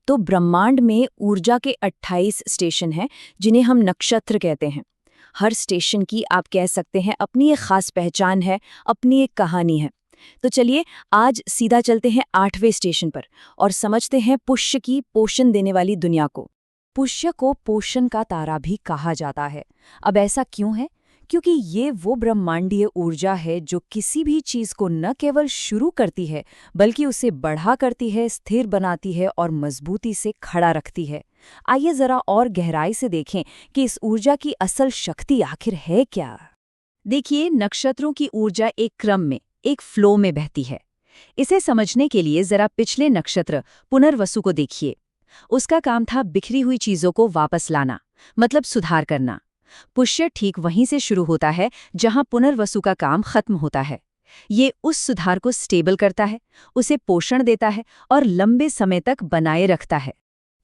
तो ब्रह्मांड में ऊर्जा के 28 स्टेशन हैं जिन्हें हम नक्षत्र कहते हैं। हर स्टेशन की आप कह सकते हैं अपनी एक खास पहचान है, अपनी एक कहानी है। तो चलिए आज सीधा चलते हैं 8वें स्टेशन पर और समझते हैं पुष्य की पोषण देने वाली दुनिया को। पुष्य को पोषण का तारा भी कहा जाता है। अब ऐसा क्यों है? क्योंकि ये वो ब्रह्मांडीय ऊर्जा है जो किसी भी चीज को न केवल शुरू करती है बल्कि उसे बढ़ा करती है, स्थिर बनाती है और मजबूती से खड़ा रखती है। आइए जरा और गहराई से देखें कि इस ऊर्जा की असल शक्ति आखिर है क्या। देखिए, नक्षत्रों की ऊर्जा एक क्रम में, एक फ्लो में बहती है। इसे समझने के लिए जरा पिछले नक्षत्र पुनर्वसु को देखिए। उसका काम था बिखरी हुई चीजों को वापस लाना, मतलब सुधार करना। पुष्य ठीक वहीं से शुरू होता है जहां पुनर्वसु का काम खत्म होता है। ये उस सुधार को स्टेबल करता है, उसे पोषण देता है और लंबे समय तक बनाए रखता है।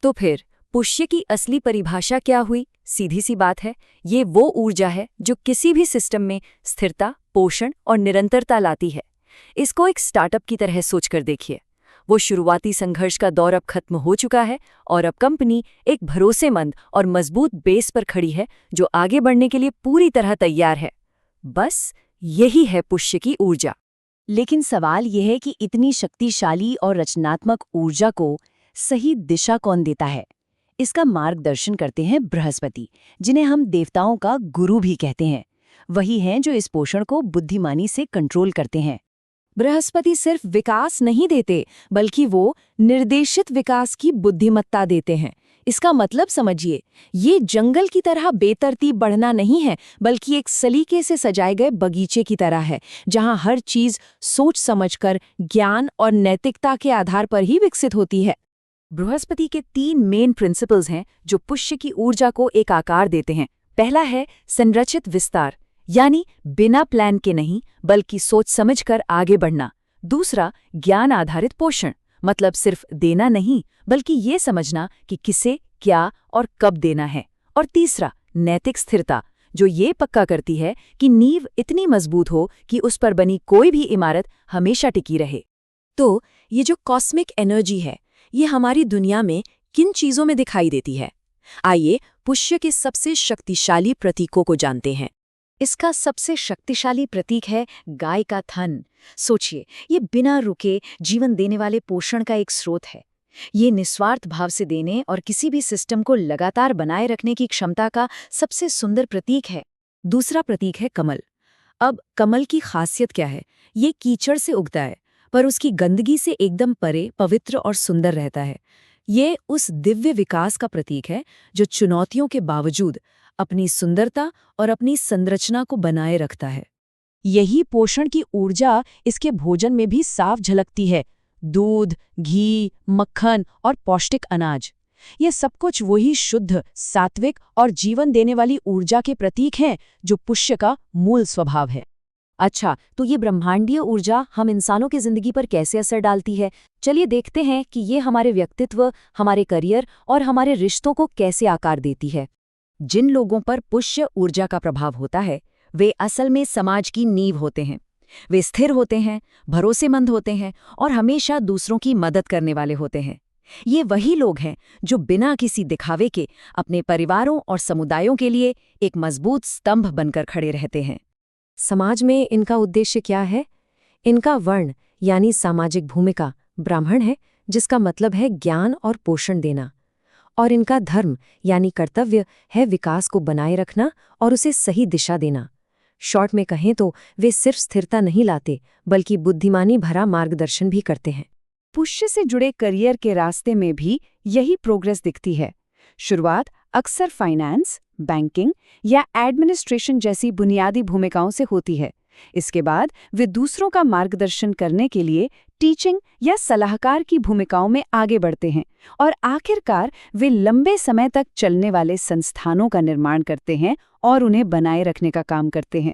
तो फिर पुष्य की असली परिभाषा क्या हुई? सीधी सी बात है, ये वो ऊर्जा है जो किसी भी सिस्टम में स्थिरता, पोषण और निरंतरता लाती है। इसको एक स्टार्टअप की तरह सोचकर देखिए। वो शुरुआती संघर्ष का दौर अब खत्म हो चुका है और अब कंपनी एक भरोसेमंद और मजबूत बेस पर खड़ी है जो आगे बढ़ने के लिए पूरी तरह तैयार है। बस यही है पुष्य की ऊर्जा। लेकिन सवाल यह है कि इतनी शक्तिशाली और रचनात्मक ऊर्जा को सही दिशा कौन देता है? इसका मार्गदर्शन करते हैं बृहस्पति, जिन्हें हम देवताओं का गुरु भी कहते हैं। वही हैं जो इस पोषण को बुद्धिमानी से कंट्रोल करते हैं। बृहस्पति सिर्फ विकास नहीं देते, बल्कि वो निर्देशित विकास की बुद्धिमत्ता देते हैं। इसका मतलब समझिए, ये जंगल की तरह बेतरतीब बढ़ना नहीं है, बल्कि एक सलीके से सजाए गए बगीचे की तरह है, जहां हर चीज सोच समझकर, ज्ञान और नैतिकता के आधार पर ही विकसित होती है। बृहस्पति के 3 मेन प्रिंसिपल्स हैं जो पुष्य की ऊर्जा को एक आकार देते हैं। पहला है संरचित विस्तार, यानी बिना प्लान के नहीं बल्कि सोच समझकर आगे बढ़ना। दूसरा ज्ञान आधारित पोषण, मतलब सिर्फ देना नहीं बल्कि ये समझना कि किसे, क्या और कब देना है। और तीसरा नैतिक स्थिरता, जो ये पक्का करती है कि नींव इतनी मजबूत हो कि उस पर बनी कोई भी इमारत हमेशा टिकी रहे। तो ये जो कॉस्मिक एनर्जी है, ये हमारी दुनिया में किन चीजों में दिखाई देती है? आइए पुष्य के सबसे शक्तिशाली प्रतीकों को जानते हैं। इसका सबसे शक्तिशाली प्रतीक है गाय का थन। सोचिए, ये बिना रुके जीवन देने वाले पोषण का एक स्रोत है। ये निस्वार्थ भाव से देने और किसी भी सिस्टम को लगातार बनाए रखने की क्षमता का सबसे सुंदर प्रतीक है। दूसरा प्रतीक है कमल। अब कमल की खासियत क्या है? ये कीचड़ से उगता है, पर उसकी गंदगी से एकदम परे, पवित्र और सुंदर रहता है। ये उस दिव्य विकास का प्रतीक है जो चुनौतियों के बावजूद अपनी सुंदरता और अपनी संरचना को बनाए रखता है। यही पोषण की ऊर्जा इसके भोजन में भी साफ झलकती है। दूध, घी, मक्खन और पौष्टिक अनाज, ये सब कुछ वही शुद्ध, सात्विक और जीवन देने वाली ऊर्जा के प्रतीक हैं जो पुष्य का मूल स्वभाव है। अच्छा, तो ये ब्रह्मांडीय ऊर्जा हम इंसानों की जिंदगी पर कैसे असर डालती है? चलिए देखते हैं कि ये हमारे व्यक्तित्व, हमारे करियर और हमारे रिश्तों को कैसे आकार देती है। जिन लोगों पर पुष्य ऊर्जा का प्रभाव होता है, वे असल में समाज की नींव होते हैं। वे स्थिर होते हैं, भरोसेमंद होते हैं और हमेशा दूसरों की मदद करने वाले होते हैं। ये वही लोग हैं जो बिना किसी दिखावे के अपने परिवारों और समुदायों के लिए एक मजबूत स्तंभ बनकर खड़े रहते हैं। समाज में इनका उद्देश्य क्या है? इनका वर्ण यानी सामाजिक भूमिका ब्राह्मण है, जिसका मतलब है ज्ञान और पोषण देना। और इनका धर्म यानी कर्तव्य है विकास को बनाए रखना और उसे सही दिशा देना। शॉर्ट में कहें तो वे सिर्फ स्थिरता नहीं लाते, बल्कि बुद्धिमानी भरा मार्गदर्शन भी करते हैं। पुष्य से जुड़े करियर के रास्ते में भी यही प्रोग्रेस दिखती है। शुरुआत अक्सर फाइनेंस, बैंकिंग या एडमिनिस्ट्रेशन जैसी बुनियादी भूमिकाओं से होती है। इसके बाद वे दूसरों का मार्गदर्शन करने के लिए टीचिंग या सलाहकार की भूमिकाओं में आगे बढ़ते हैं और आखिरकार वे लंबे समय तक चलने वाले संस्थानों का निर्माण करते हैं और उन्हें बनाए रखने का काम करते हैं।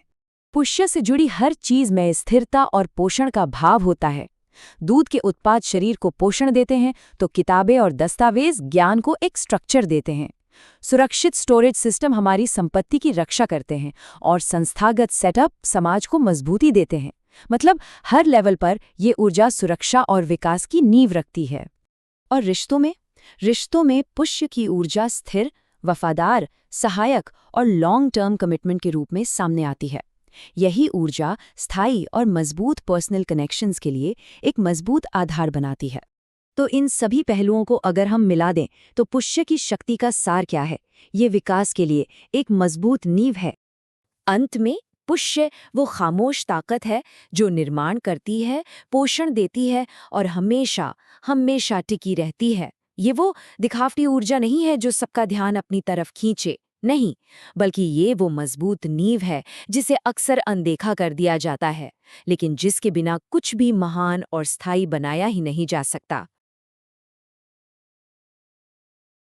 पुष्य से जुड़ी हर चीज में स्थिरता और पोषण का भाव होता है। दूध के उत्पाद शरीर को पोषण देते हैं, तो किताबें और दस्तावेज ज्ञान को एक स्ट्रक्चर देते हैं। सुरक्षित स्टोरेज सिस्टम हमारी संपत्ति की रक्षा करते हैं और संस्थागत सेटअप समाज को मजबूती देते हैं। मतलब हर लेवल पर ये ऊर्जा सुरक्षा और विकास की नींव रखती है। और रिश्तों में रिश्तों में पुष्य की ऊर्जा स्थिर, वफादार, सहायक और लॉन्ग टर्म कमिटमेंट के रूप में सामने आती है। यही ऊर्जा स्थायी और मजबूत पर्सनल कनेक्शंस के लिए एक मजबूत आधार बनाती है। तो इन सभी पहलुओं को अगर हम मिला दें तो पुष्य की शक्ति का सार क्या है? ये विकास के लिए एक मजबूत नींव है। अंत में पुष्य वो खामोश ताकत है जो निर्माण करती है, पोषण देती है और हमेशा हमेशा टिकी रहती है। ये वो दिखावटी ऊर्जा नहीं है जो सबका ध्यान अपनी तरफ खींचे, नहीं, बल्कि ये वो मजबूत नींव है जिसे अक्सर अनदेखा कर दिया जाता है, लेकिन जिसके बिना कुछ भी महान और स्थायी बनाया ही नहीं जा सकता।